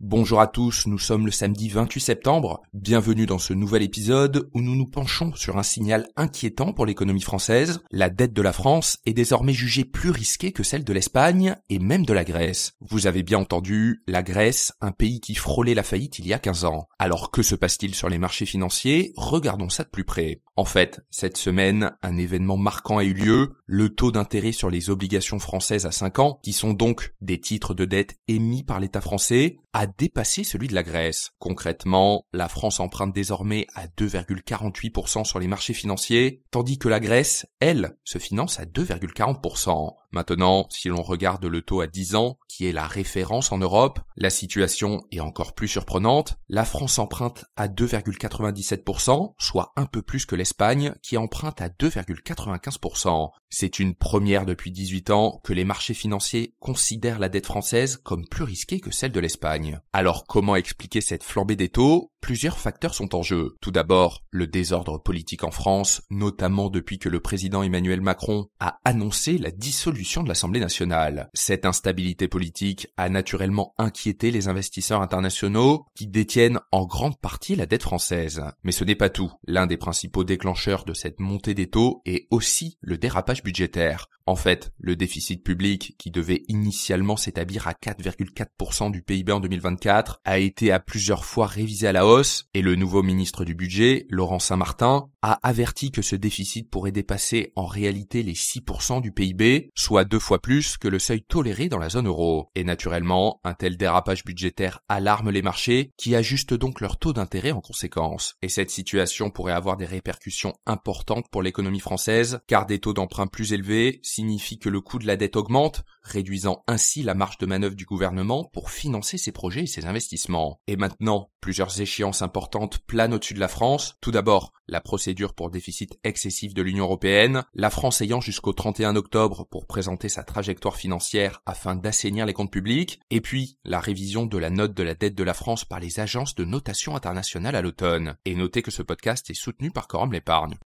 Bonjour à tous, nous sommes le samedi 28 septembre. Bienvenue dans ce nouvel épisode où nous nous penchons sur un signal inquiétant pour l'économie française. La dette de la France est désormais jugée plus risquée que celle de l'Espagne et même de la Grèce. Vous avez bien entendu, la Grèce, un pays qui frôlait la faillite il y a 15 ans. Alors que se passe-t-il sur les marchés financiers? Regardons ça de plus près. En fait, cette semaine, un événement marquant a eu lieu. Le taux d'intérêt sur les obligations françaises à 5 ans, qui sont donc des titres de dette émis par l'État français, a dépassé celui de la Grèce. Concrètement, la France emprunte désormais à 2,48% sur les marchés financiers, tandis que la Grèce, elle, se finance à 2,40%. Maintenant, si l'on regarde le taux à 10 ans, qui est la référence en Europe, la situation est encore plus surprenante. La France emprunte à 2,97%, soit un peu plus que l'Espagne, qui emprunte à 2,95%. C'est une première depuis 18 ans que les marchés financiers considèrent la dette française comme plus risquée que celle de l'Espagne. Alors comment expliquer cette flambée des taux? Plusieurs facteurs sont en jeu. Tout d'abord, le désordre politique en France, notamment depuis que le président Emmanuel Macron a annoncé la dissolution de l'Assemblée nationale. Cette instabilité politique a naturellement inquiété les investisseurs internationaux qui détiennent en grande partie la dette française. Mais ce n'est pas tout. L'un des principaux déclencheurs de cette montée des taux est aussi le dérapage budgétaire. En fait, le déficit public, qui devait initialement s'établir à 4,4% du PIB en 2024, a été à plusieurs fois révisé à la hausse, et le nouveau ministre du Budget, Laurent Saint-Martin, a averti que ce déficit pourrait dépasser en réalité les 6% du PIB, soit 2 fois plus que le seuil toléré dans la zone euro. Et naturellement, un tel dérapage budgétaire alarme les marchés, qui ajustent donc leur taux d'intérêt en conséquence. Et cette situation pourrait avoir des répercussions importantes pour l'économie française, car des taux d'emprunt plus élevés signifie que le coût de la dette augmente, réduisant ainsi la marge de manœuvre du gouvernement pour financer ses projets et ses investissements. Et maintenant, plusieurs échéances importantes planent au-dessus de la France. Tout d'abord, la procédure pour déficit excessif de l'Union européenne, la France ayant jusqu'au 31 octobre pour présenter sa trajectoire financière afin d'assainir les comptes publics, et puis la révision de la note de la dette de la France par les agences de notation internationale à l'automne. Et notez que ce podcast est soutenu par Quorum l'Épargne.